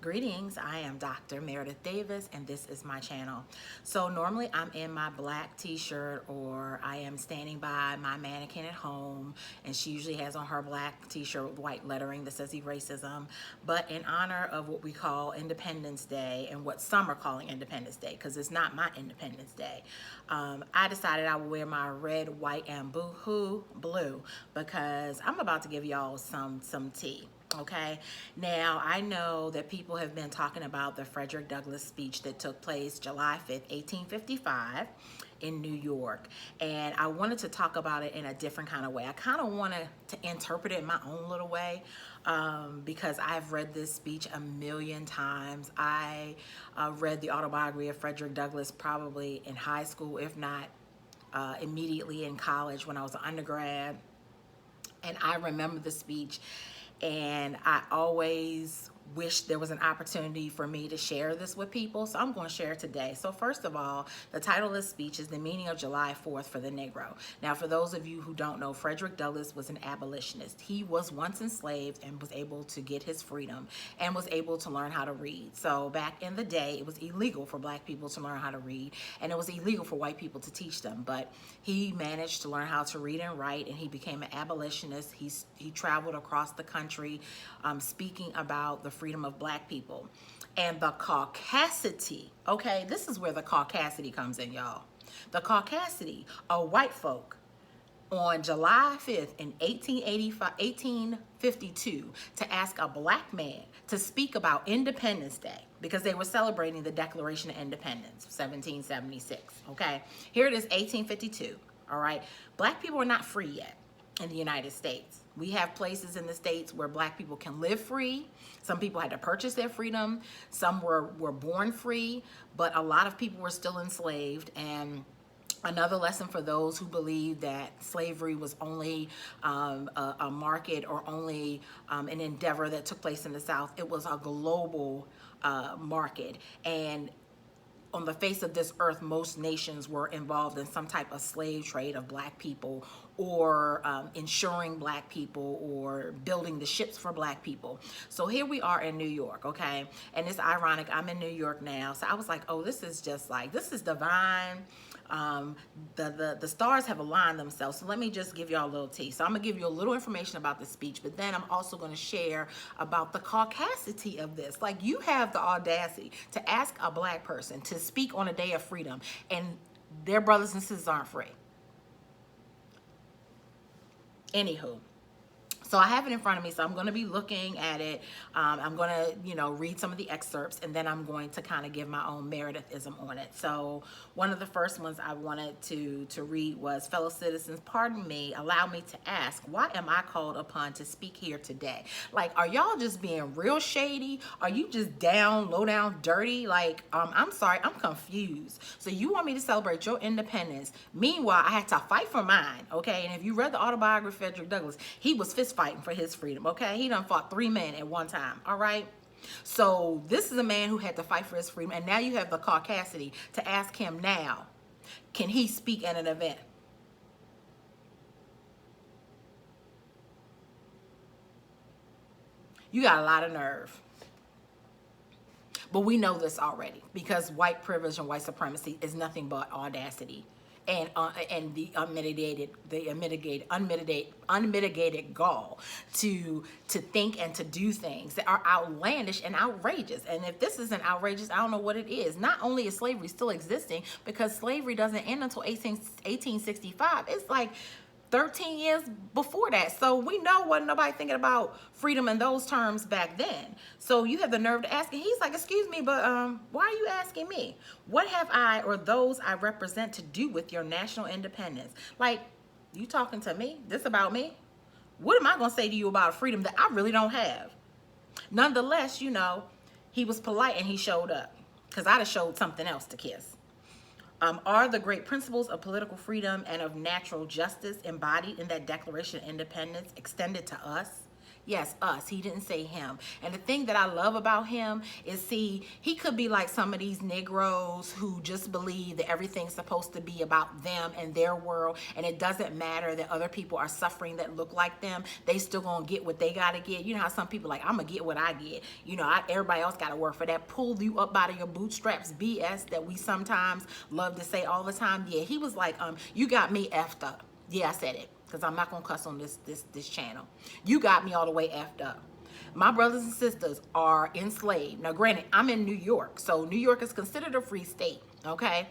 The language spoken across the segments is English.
Greetings, I am Dr. Meredith Davis and this is my channel. So normally I'm in my black t-shirt or I am standing by my mannequin at home and she usually has on her black t-shirt with white lettering that says racism. But in honor of what we call Independence Day and what some are calling Independence Day, because it's not my Independence Day, I decided I would wear my red, white, and boohoo blue because I'm about to give y'all some tea. Okay, now I know that people have been talking about the Frederick Douglass speech that took place July 5th, 1855 in New York, and I wanted to talk about it in a different kind of way. I kind of wanted to interpret it in my own little way because I've read this speech a million times. I read the autobiography of Frederick Douglass probably in high school, if not immediately in college when I was an undergrad, and I remember the speech. And I always wish there was an opportunity for me to share this with people, so I'm going to share it today. So first of all, the title of this speech is The Meaning of July 4th for the Negro. Now, for those of you who don't know, Frederick Douglass was an abolitionist. He was once enslaved and was able to get his freedom and was able to learn how to read. So back in the day, it was illegal for black people to learn how to read, and it was illegal for white people to teach them, but he managed to learn how to read and write, and he became an abolitionist. He traveled across the country speaking about the freedom of black people. And the Cassidy, okay, this is where the Cassidy comes in, y'all. The Cassidy are white folk on July 5th in 1852 to ask a black man to speak about Independence Day because they were celebrating the Declaration of Independence, 1776, okay? Here it is, 1852, all right? Black people are not free yet in the United States. We have places in the States where black people can live free. Some people had to purchase their freedom. Some were born free, but a lot of people were still enslaved. And another lesson for those who believe that slavery was only a market or only an endeavor that took place in the South, it was a global market. And on the face of this earth, most nations were involved in some type of slave trade of black people, or insuring black people, or building the ships for black people. So here we are in New York, okay? And it's ironic, I'm in New York now. So I was like, oh, this is just like, this is divine. The stars have aligned themselves. So let me just give y'all a little tea. So I'm gonna give you a little information about the speech, but then I'm also gonna share about the caucasity of this. Like, you have the audacity to ask a black person to speak on a day of freedom and their brothers and sisters aren't free. Anywho, so I have it in front of me, so I'm going to be looking at it. I'm going to, read some of the excerpts, and then I'm going to kind of give my own Meredithism on it. So one of the first ones I wanted to read was, fellow citizens, pardon me, allow me to ask, why am I called upon to speak here today? Like, are y'all just being real shady? Are you just down, low down, dirty? Like, I'm sorry, I'm confused. So you want me to celebrate your independence. Meanwhile, I had to fight for mine, okay? And if you read the autobiography of Frederick Douglass, he was fist fighting for his freedom, okay? He done fought 3 men at one time, all right? So this is a man who had to fight for his freedom, and now you have the Cassidy to ask him now, can he speak at an event? You got a lot of nerve. But we know this already because white privilege and white supremacy is nothing but audacity and the unmitigated gall to think and to do things that are outlandish and outrageous. And if this isn't outrageous, I don't know what it is. Not only is slavery still existing, because slavery doesn't end until 1865. It's like 13 years before that. So we know wasn't nobody thinking about freedom in those terms back then. So you have the nerve to ask, and he's like, excuse me, but why are you asking me? What have I or those I represent to do with your national independence? Like, you talking to me? This about me? What am I gonna say to you about a freedom that I really don't have? Nonetheless, he was polite and he showed up, because I'd have showed something else to kiss. Are the great principles of political freedom and of natural justice embodied in that Declaration of Independence extended to us? Yes, us. He didn't say him. And the thing that I love about him is, see, he could be like some of these Negroes who just believe that everything's supposed to be about them and their world, and it doesn't matter that other people are suffering that look like them. They still gonna get what they gotta get. You know how some people like, I'm gonna get what I get. You know, everybody else gotta work for that. Pull you up out of your bootstraps BS that we sometimes love to say all the time. Yeah, he was like, you got me effed up. Yeah, I said it, because I'm not gonna cuss on this channel. You got me all the way effed up. My brothers and sisters are enslaved. Now, granted, I'm in New York, so New York is considered a free state, okay?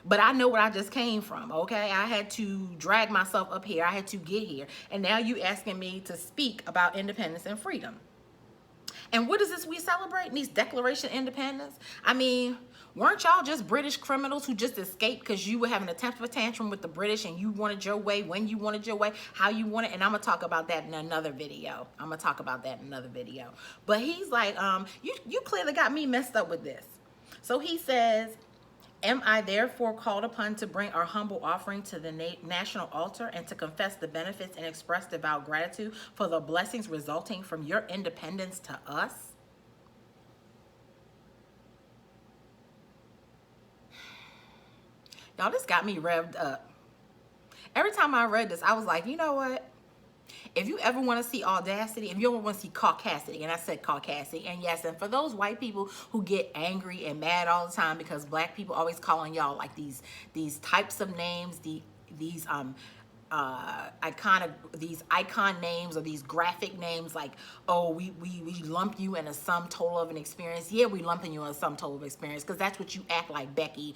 But I know where I just came from, okay? I had to drag myself up here. I had to get here. And now you asking me to speak about independence and freedom. And what is this we celebrate? These Declaration of Independence? I mean, weren't y'all just British criminals who just escaped because you were having a temper tantrum with the British and you wanted your way, when you wanted your way, how you want it? And I'm going to talk about that in another video. But he's like, you clearly got me messed up with this. So he says, am I therefore called upon to bring our humble offering to the national altar and to confess the benefits and express devout gratitude for the blessings resulting from your independence to us? Y'all, this got me revved up. Every time I read this, I was like, you know what? If you ever want to see audacity, if you ever want to see Cassidy, and I said Cassidy, and yes, and for those white people who get angry and mad all the time because black people always calling y'all like these types of names, these icon names or these graphic names, like, oh, we lump you in a sum total of an experience. Yeah, we lumping you in a sum total of experience because that's what you act like, Becky,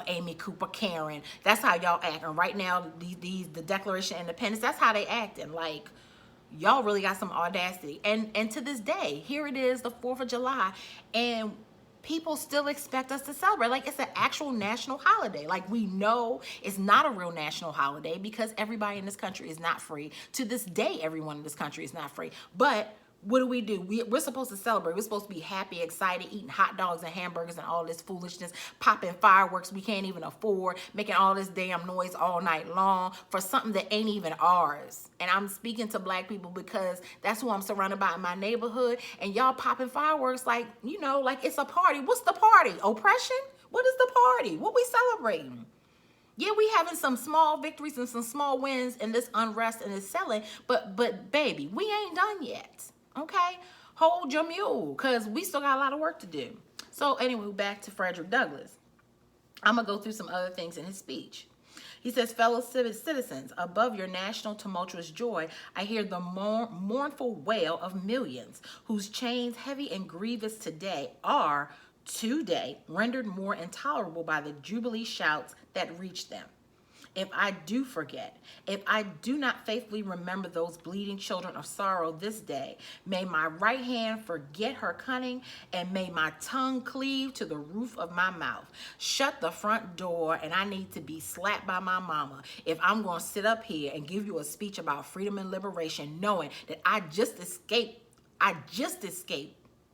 Amy Cooper, Karen. That's how y'all act. And right now, the Declaration of Independence, that's how they acting. Like, y'all really got some audacity. And to this day, here it is, the 4th of July, and people still expect us to celebrate like it's an actual national holiday. Like, we know it's not a real national holiday because everybody in this country is not free. To this day, everyone in this country is not free. But what do? We're supposed to celebrate. We're supposed to be happy, excited, eating hot dogs and hamburgers and all this foolishness, popping fireworks we can't even afford, making all this damn noise all night long for something that ain't even ours. And I'm speaking to black people because that's who I'm surrounded by in my neighborhood. And y'all popping fireworks like, you know, like it's a party. What's the party? Oppression? What is the party? What we celebrating? Yeah, we having some small victories and some small wins in this unrest and this selling, but baby, we ain't done yet. Okay, hold your mule, because we still got a lot of work to do. So anyway, back to Fredrick Douglass. I'm going to go through some other things in his speech. He says, fellow citizens, above your national tumultuous joy, I hear the mournful wail of millions whose chains, heavy and grievous today, are today rendered more intolerable by the jubilee shouts that reach them. If I do forget, if I do not faithfully remember those bleeding children of sorrow this day, may my right hand forget her cunning, and may my tongue cleave to the roof of my mouth. Shut the front door, and I need to be slapped by my mama if I'm going to sit up here and give you a speech about freedom and liberation, knowing that I just escaped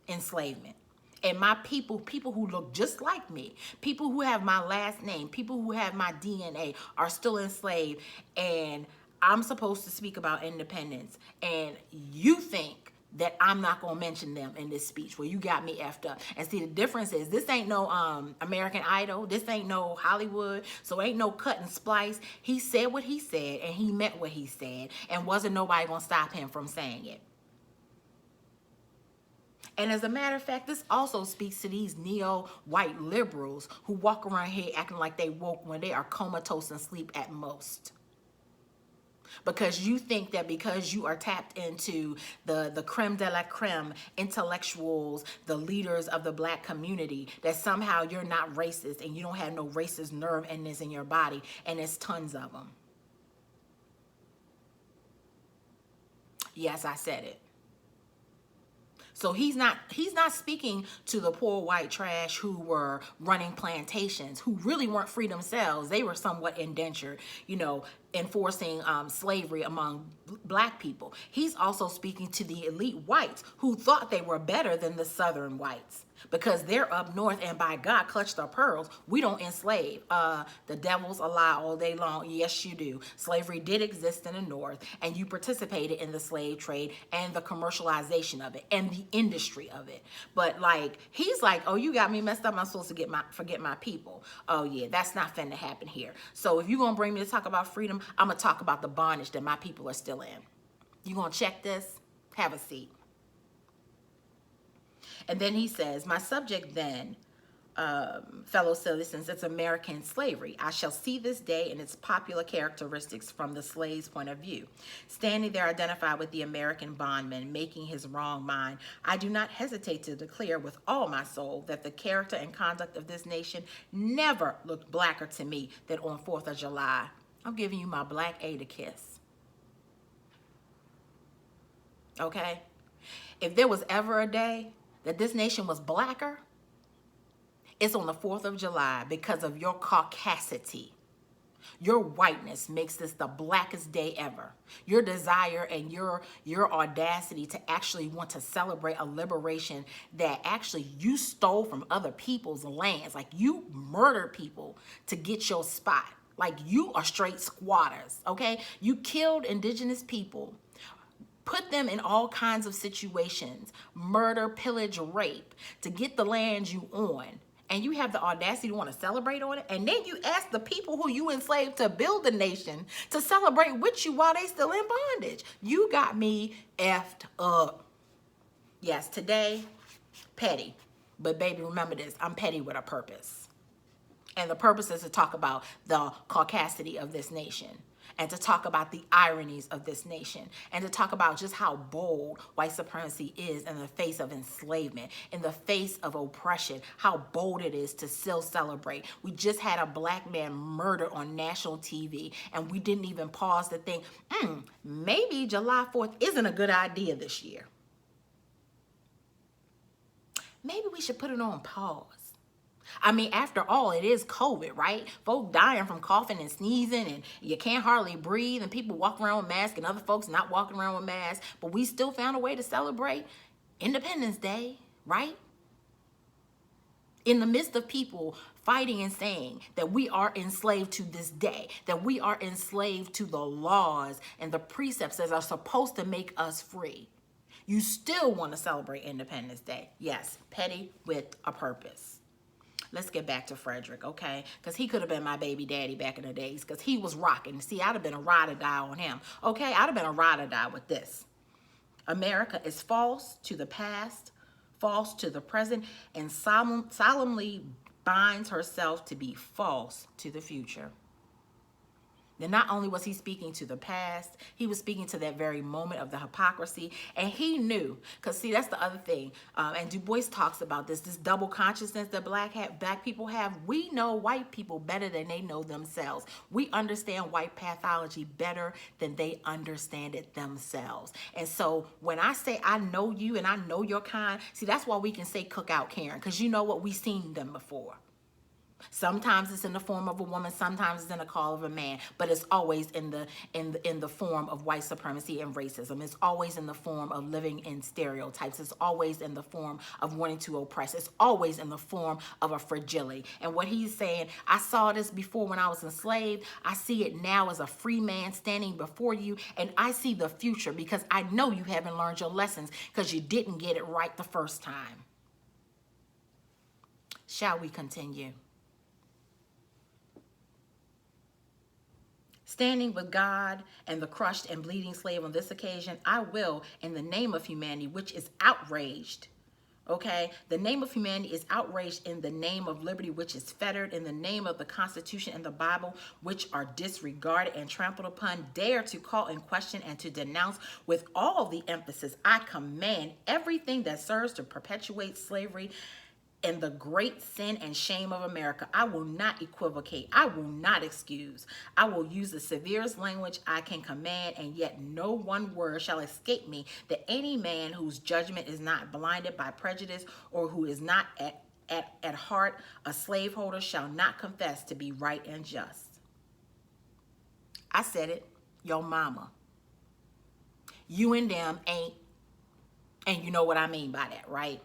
enslavement. And my people who look just like me, people who have my last name, people who have my DNA are still enslaved. And I'm supposed to speak about independence. And you think that I'm not going to mention them in this speech. Well, you got me effed up. And see, the difference is this ain't no American Idol. This ain't no Hollywood. So ain't no cut and splice. He said what he said, and he meant what he said. And wasn't nobody going to stop him from saying it. And as a matter of fact, this also speaks to these neo-white liberals who walk around here acting like they woke when they are comatose and sleep at most. Because you think that because you are tapped into the creme de la creme intellectuals, the leaders of the black community, that somehow you're not racist and you don't have no racist nerve endings in your body, and there's tons of them. Yes, I said it. So he's not speaking to the poor white trash who were running plantations, who really weren't free themselves. They were somewhat indentured, you know, enforcing slavery among black people. He's also speaking to the elite whites who thought they were better than the Southern whites because they're up north and by God clutch their pearls. We don't enslave. The devil's a lie all day long. Yes, you do. Slavery did exist in the north, and you participated in the slave trade and the commercialization of it and the industry of it. But like, he's like, oh, you got me messed up. I'm supposed to forget my people. Oh yeah, that's not finna happen here. So if you're gonna bring me to talk about freedom, I'm gonna talk about the bondage that my people are still in. You gonna check this? Have a seat. And then he says, my subject then, fellow citizens, it's American slavery. I shall see this day and its popular characteristics from the slave's point of view. Standing there identified with the American bondman, making his wrong mind, I do not hesitate to declare with all my soul that the character and conduct of this nation never looked blacker to me than on 4th of July. I'm giving you my black A to kiss. Okay? If there was ever a day that this nation was blacker, it's on the 4th of July because of your caucasity. Your whiteness makes this the blackest day ever. Your desire and your audacity to actually want to celebrate a liberation that actually you stole from other people's lands. Like you murdered people to get your spot. Like you are straight squatters, okay? You killed indigenous people, put them in all kinds of situations, murder, pillage, rape, to get the land you own. And you have the audacity to want to celebrate on it. And then you ask the people who you enslaved to build the nation to celebrate with you while they still in bondage. You got me effed up. Yes, today, petty. But baby, remember this, I'm petty with a purpose. And the purpose is to talk about the caucasity of this nation, and to talk about the ironies of this nation, and to talk about just how bold white supremacy is in the face of enslavement, in the face of oppression, how bold it is to still celebrate. We just had a black man murdered on national TV, and we didn't even pause to think, maybe July 4th isn't a good idea this year. Maybe we should put it on pause. I mean, after all, it is COVID, right? Folk dying from coughing and sneezing, and you can't hardly breathe, and people walk around with masks, and other folks not walking around with masks, but we still found a way to celebrate Independence Day, right? In the midst of people fighting and saying that we are enslaved to this day, that we are enslaved to the laws and the precepts that are supposed to make us free, you still want to celebrate Independence Day. Yes, petty with a purpose. Let's get back to Fredrick, okay? Because he could have been my baby daddy back in the days, because he was rocking. See, I'd have been a ride or die on him, okay? I'd have been a ride or die with this. America is false to the past, false to the present, and solemnly binds herself to be false to the future. Then not only was he speaking to the past, he was speaking to that very moment of the hypocrisy. And he knew, because see, that's the other thing. And Du Bois talks about this double consciousness that black people have. We know white people better than they know themselves. We understand white pathology better than they understand it themselves. And so when I say I know you and I know your kind, see, that's why we can say cookout Karen, because you know what, we've seen them before. Sometimes it's in the form of a woman, sometimes it's in the call of a man, but it's always in the form of white supremacy and racism. It's always in the form of living in stereotypes. It's always in the form of wanting to oppress. It's always in the form of a fragility. And what he's saying, I saw this before when I was enslaved. I see it now as a free man standing before you, and I see the future because I know you haven't learned your lessons because you didn't get it right the first time. Shall we continue? Standing with God and the crushed and bleeding slave on this occasion, I will, in the name of humanity, which is outraged, okay? The name of humanity is outraged in the name of liberty, which is fettered, in the name of the Constitution and the Bible, which are disregarded and trampled upon, dare to call in question and to denounce with all the emphasis. I command everything that serves to perpetuate slavery and the great sin and shame of America. I will not equivocate. I will not excuse. I will use the severest language I can command, and yet no one word shall escape me that any man whose judgment is not blinded by prejudice or who is not at heart a slaveholder shall not confess to be right and just. I said it, your mama. You and them ain't, and you know what I mean by that, right?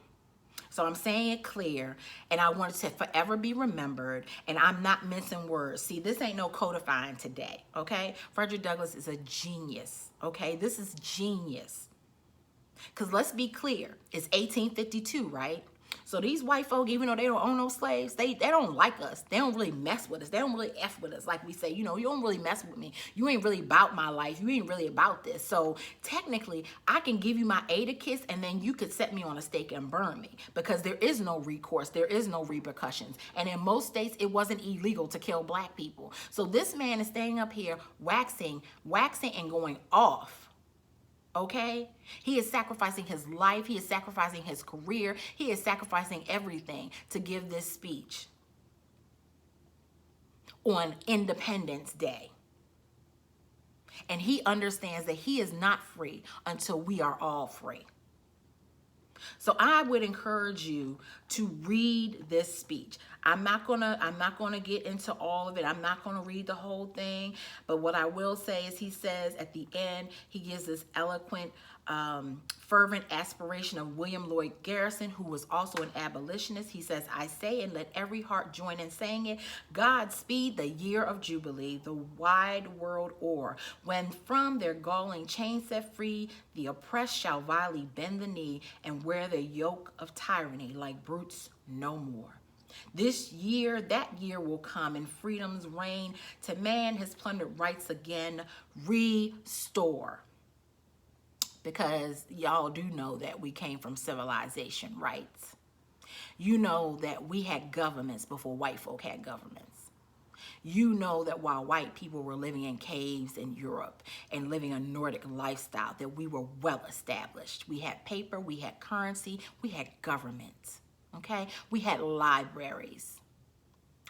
So I'm saying it clear, and I want it to forever be remembered, and I'm not mincing words. See, this ain't no codifying today, okay? Frederick Douglass is a genius, okay? This is genius. Because let's be clear, it's 1852, right? So these white folk, even though they don't own no slaves, they don't like us. They don't really mess with us. They don't really F with us. Like we say, you know, you don't really mess with me. You ain't really about my life. You ain't really about this. So technically, I can give you my Ada kiss, and then you could set me on a stake and burn me, because there is no recourse. There is no repercussions. And in most states, it wasn't illegal to kill black people. So this man is staying up here waxing and going off. Okay? He is sacrificing his life. He is sacrificing his career. He is sacrificing everything to give this speech on Independence Day. And he understands that he is not free until we are all free. So I would encourage you to read this speech. I'm not gonna get into all of it. I'm not gonna read the whole thing. But what I will say is, he says at the end, he gives this eloquent, fervent aspiration of William Lloyd Garrison, who was also an abolitionist. He says, I say, and let every heart join in saying it, God speed the year of Jubilee, the wide world o'er, when from their galling chains set free, the oppressed shall vilely bend the knee and wear the yoke of tyranny like brutes no more. This year, that year will come, and freedom's reign to man his plundered rights again restore. Because y'all do know that we came from civilization, right? You know that we had governments before white folk had governments. You know that while white people were living in caves in Europe and living a Nordic lifestyle, that we were well established. We had paper, we had currency, we had government, okay? We had libraries.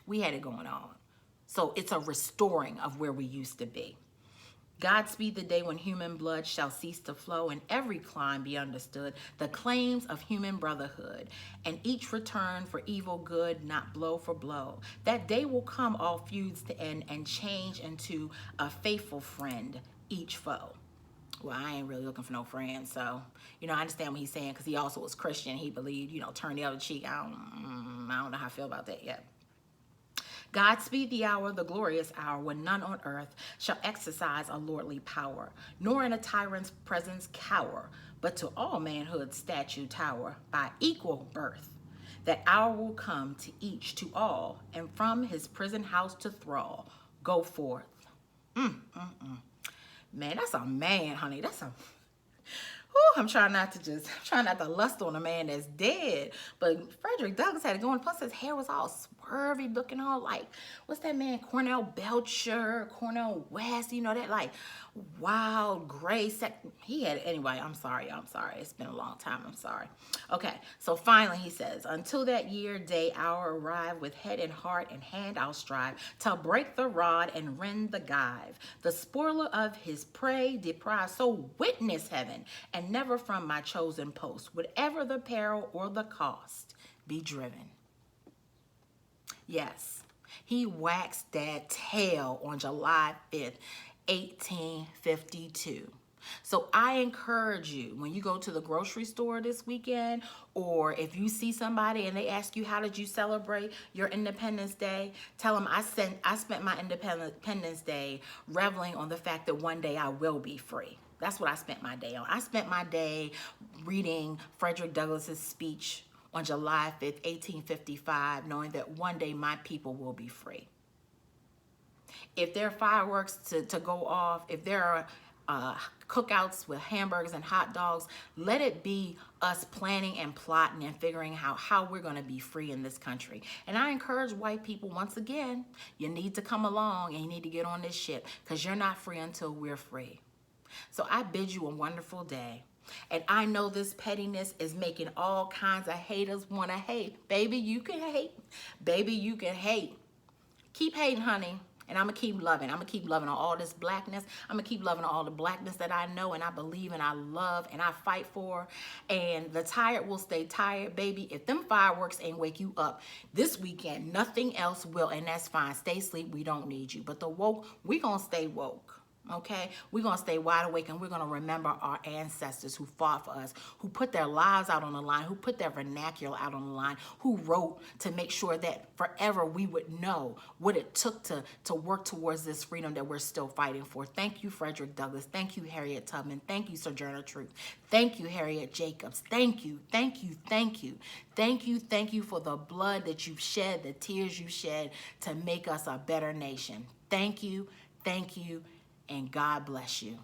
We had it going on. So it's a restoring of where we used to be. God speed the day when human blood shall cease to flow, and every clime be understood, the claims of human brotherhood, and each return for evil good, not blow for blow. That day will come, all feuds to end, and change into a faithful friend, each foe. Well, I ain't really looking for no friends, so, you know, I understand what he's saying, because he also was Christian. He believed, you know, turn the other cheek. I don't know how I feel about that yet. God speed the hour, the glorious hour, when none on earth shall exercise a lordly power, nor in a tyrant's presence cower, but to all manhood statue tower by equal birth. That hour will come to each, to all, and from his prison house to thrall, go forth. Man, that's a man, honey. That's a... I'm trying not to lust on a man that's dead. But Frederick Douglass had it going. Plus his hair was all swervy, looking all like, what's that man, Cornell Belcher, Cornell West, you know, that like wild gray he had it. Anyway, I'm sorry. It's been a long time. I'm sorry. Okay, so finally he says, until that year, day, hour arrive, with head and heart and hand I'll strive to break the rod and rend the gyve, the spoiler of his prey deprive. So witness heaven, and never from my chosen post, whatever the peril or the cost, be driven. Yes, he waxed that tail on July 5th, 1852. So I encourage you, when you go to the grocery store this weekend, or if you see somebody and they ask you, how did you celebrate your Independence Day? Tell them I spent my Independence Day reveling on the fact that one day I will be free. That's what I spent my day on. I spent my day reading Frederick Douglass's speech on July 5th, 1855, knowing that one day my people will be free. If there are fireworks to go off, if there are cookouts with hamburgers and hot dogs, let it be us planning and plotting and figuring out how we're going to be free in this country. And I encourage white people, once again, you need to come along and you need to get on this ship, because you're not free until we're free. So I bid you a wonderful day. And I know this pettiness is making all kinds of haters want to hate. Baby, you can hate. Baby, you can hate. Keep hating, honey. And I'm going to keep loving. I'm going to keep loving all this blackness. I'm going to keep loving all the blackness that I know and I believe and I love and I fight for. And the tired will stay tired, baby. If them fireworks ain't wake you up this weekend, nothing else will, and that's fine. Stay asleep. We don't need you. But the woke, we going to stay woke. Okay, we're going to stay wide awake and we're going to remember our ancestors who fought for us, who put their lives out on the line, who put their vernacular out on the line, who wrote to make sure that forever we would know what it took to work towards this freedom that we're still fighting for. Thank you, Fredrick Douglass. Thank you, Harriet Tubman. Thank you, Sojourner Truth. Thank you, Harriet Jacobs. Thank you, thank you, thank you. Thank you, thank you for the blood that you've shed, the tears you shed to make us a better nation. Thank you, and God bless you.